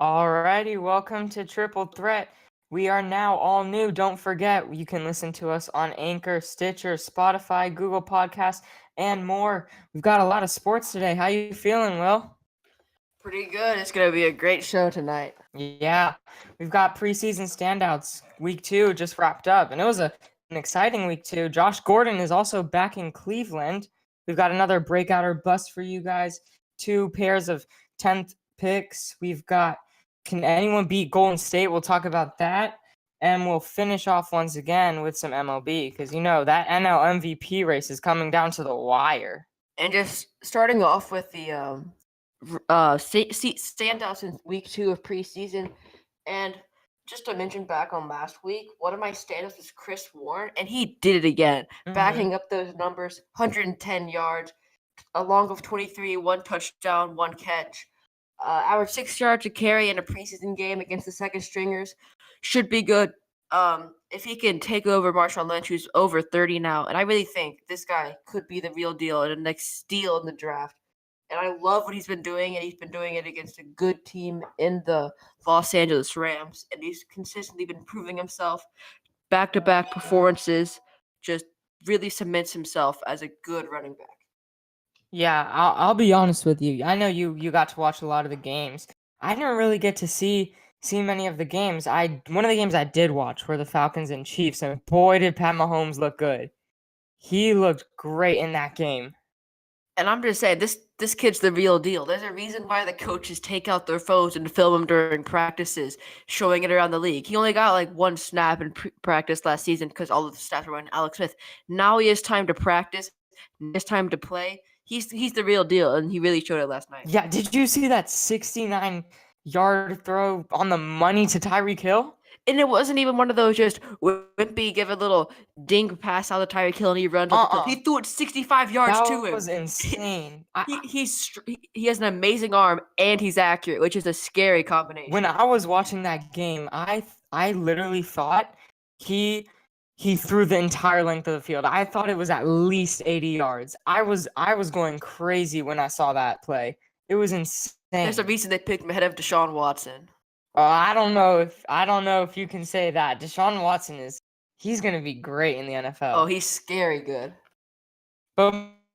Alrighty, welcome to Triple Threat. We are now all new. Don't forget, you can listen to us on Anchor, Stitcher, Spotify, Google Podcasts, and more. We've got a lot of sports today. How you feeling, Will? Pretty good. It's going to be a great show tonight. Yeah, we've got preseason standouts. Week 2 just wrapped up, and it was an exciting week 2. Josh Gordon is also back in Cleveland. We've got another breakout or bust for you guys. 2 pairs of 10th picks. We've got can anyone beat Golden State? We'll talk about that. And we'll finish off once again with some MLB because that NL MVP race is coming down to the wire. And just starting off with the standouts in week 2 of preseason. And just to mention back on last week, one of my standouts was Chris Warren, and he did it again, backing up those numbers, 110 yards, along with 23, 1 touchdown, 1 catch. Average 6 yards a carry in a preseason game against the second stringers should be good. If he can take over Marshawn Lynch, who's over 30 now, and I really think this guy could be the real deal and the next steal in the draft. And I love what he's been doing, and he's been doing it against a good team in the Los Angeles Rams, and he's consistently been proving himself. Back-to-back performances, just really cements himself as a good running back. Yeah, I'll be honest with you. I know you got to watch a lot of the games. I didn't really get to see many of the games. One of the games I did watch were the Falcons and Chiefs, and boy did Pat Mahomes look good. He looked great in that game. And I'm just saying, this kid's the real deal. There's a reason why the coaches take out their phones and film him during practices, showing it around the league. He only got like 1 snap in practice last season because all of the snaps were on Alex Smith. Now he has time to practice. He has time to play. He's the real deal, and he really showed it last night. Yeah, did you see that 69-yard throw on the money to Tyreek Hill? And it wasn't even one of those just wimpy, give a little dink pass out to Tyreek Hill and he runs up the field. He threw it 65 yards to him. That was insane. He has an amazing arm and he's accurate, which is a scary combination. When I was watching that game, I literally thought he threw the entire length of the field. I thought it was at least 80 yards. I was going crazy when I saw that play. It was insane. There's a reason they picked him ahead of Deshaun Watson. I don't know if you can say that. Deshaun Watson he's gonna be great in the NFL. Oh, he's scary good. But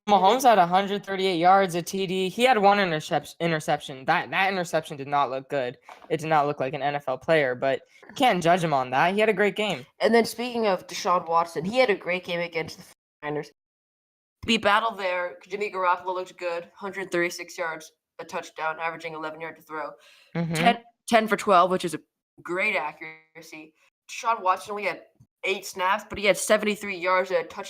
Mahomes had 138 yards, a TD. He had 1 interception. That interception did not look good. It did not look like an NFL player, but you can't judge him on that. He had a great game. And then speaking of Deshaun Watson, he had a great game against the Niners. We battled there. Jimmy Garoppolo looked good, 136 yards, a touchdown, averaging 11 yards to throw. 10 for 12, which is a great accuracy. Deshaun Watson only had 8 snaps, but he had 73 yards and a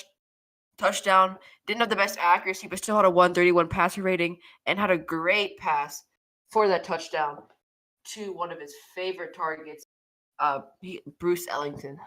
touchdown. Didn't have the best accuracy, but still had a 131 passer rating and had a great pass for that touchdown to one of his favorite targets, Bruce Ellington.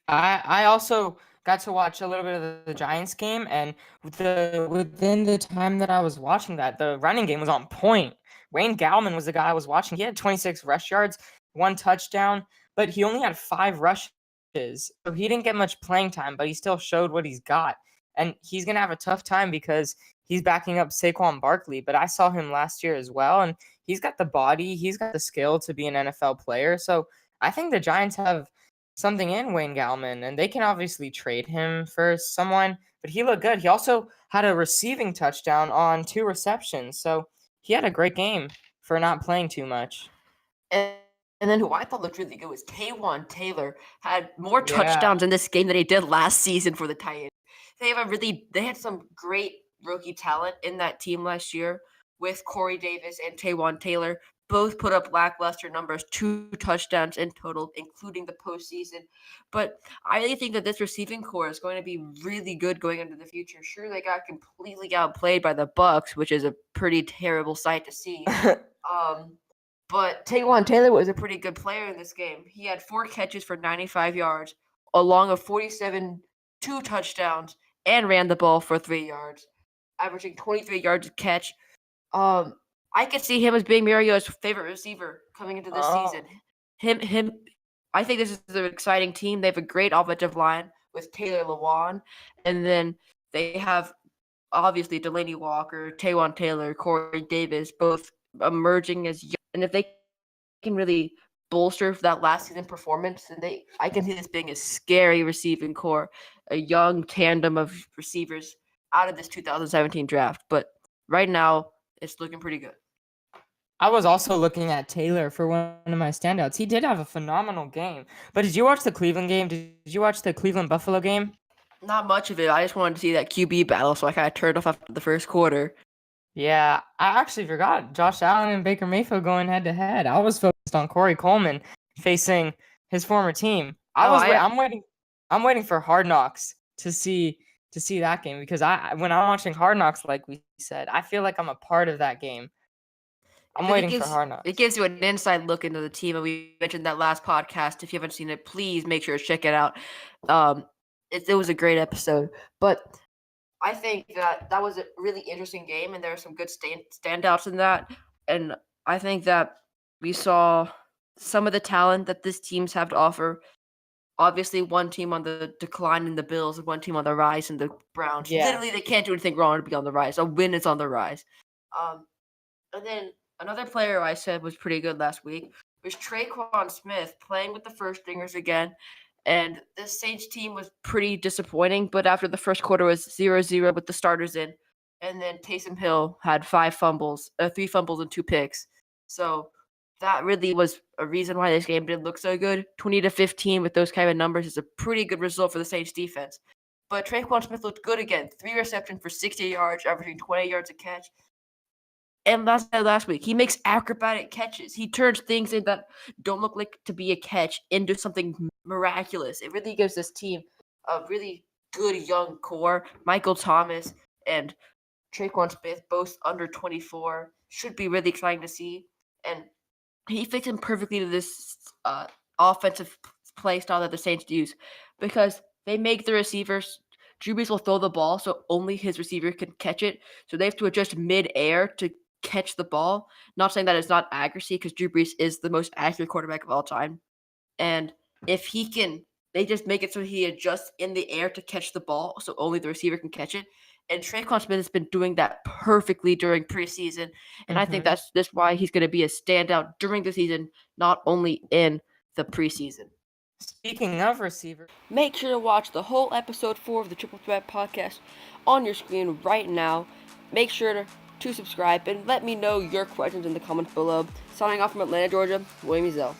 I also got to watch a little bit of the Giants game, and within the time that I was watching that, the running game was on point. Wayne Gallman was the guy I was watching. He had 26 rush yards, 1 touchdown, but he only had 5 rushes. So he didn't get much playing time, but he still showed what he's got. And he's going to have a tough time because he's backing up Saquon Barkley, but I saw him last year as well, and he's got the body, he's got the skill to be an NFL player. So I think the Giants have something in Wayne Gallman, and they can obviously trade him for someone, but he looked good. He also had a receiving touchdown on 2 receptions, so he had a great game for not playing too much. And then who I thought looked really good was Tre'Quan Taylor. Had more touchdowns in this game than he did last season for the Titans. They had some great rookie talent in that team last year with Corey Davis and Tre'Quan Taylor. Both put up lackluster numbers, 2 touchdowns in total, including the postseason. But I really think that this receiving core is going to be really good going into the future. Sure, they got completely outplayed by the Bucs, which is a pretty terrible sight to see. But Tre'Quan Taylor was a pretty good player in this game. He had 4 catches for 95 yards, along with 2 touchdowns, and ran the ball for 3 yards, averaging 23 yards a catch. I could see him as being Mario's favorite receiver coming into this season. I think this is an exciting team. They have a great offensive line with Taylor Lewan, and then they have obviously Delaney Walker, Tre'Quan Taylor, Corey Davis, both emerging as young, and if they can really bolster that last season performance, then I can see this being a scary receiving core, a young tandem of receivers out of this 2017 draft. But right now, it's looking pretty good. I was also looking at Taylor for one of my standouts. He did have a phenomenal game. But did you watch the Cleveland game? Did you watch the Cleveland Buffalo game? Not much of it. I just wanted to see that QB battle, so I kind of turned off after the first quarter. Yeah, I actually forgot Josh Allen and Baker Mayfield going head to head. I was focused on Corey Coleman facing his former team. I'm waiting for Hard Knocks to see that game because when I'm watching Hard Knocks, like we said, I feel like I'm a part of that game. I'm waiting for Hard Knocks. It gives you an inside look into the team, and we mentioned that last podcast. If you haven't seen it, please make sure to check it out. It was a great episode, but I think that was a really interesting game, and there are some good standouts in that. And I think that we saw some of the talent that this teams have to offer. Obviously, one team on the decline in the Bills, and one team on the rise in the Browns. Yeah. Literally, they can't do anything wrong to be on the rise. A win is on the rise. And then another player I said was pretty good last week was Tre'Quan Smith playing with the first stringers again. And this Saints team was pretty disappointing, but after the first quarter was 0-0 with the starters in. And then Taysom Hill had 3 fumbles and 2 picks. So that really was a reason why this game didn't look so good. 20-15 with those kind of numbers is a pretty good result for the Saints defense. But Tre'Quan Smith looked good again. 3 receptions for 60 yards, averaging 20 yards a catch. And last week, he makes acrobatic catches. He turns things in that don't look like to be a catch into something miraculous. It really gives this team a really good young core. Michael Thomas and Tre'Quan Smith, both under 24, should be really exciting to see. And he fits in perfectly to this offensive play style that the Saints use because they make the receivers. Drew Brees will throw the ball, so only his receiver can catch it. So they have to adjust mid-air to catch the ball. Not saying that it's not accuracy, because Drew Brees is the most accurate quarterback of all time. And if he can, they just make it so he adjusts in the air to catch the ball, so only the receiver can catch it. And Tre'Quan Smith has been doing that perfectly during preseason. And I think that's why he's going to be a standout during the season, not only in the preseason. Speaking of receiver, make sure to watch the whole episode 4 of the Triple Threat podcast on your screen right now. Make sure to subscribe and let me know your questions in the comments below. Signing off from Atlanta, Georgia, William Ezell.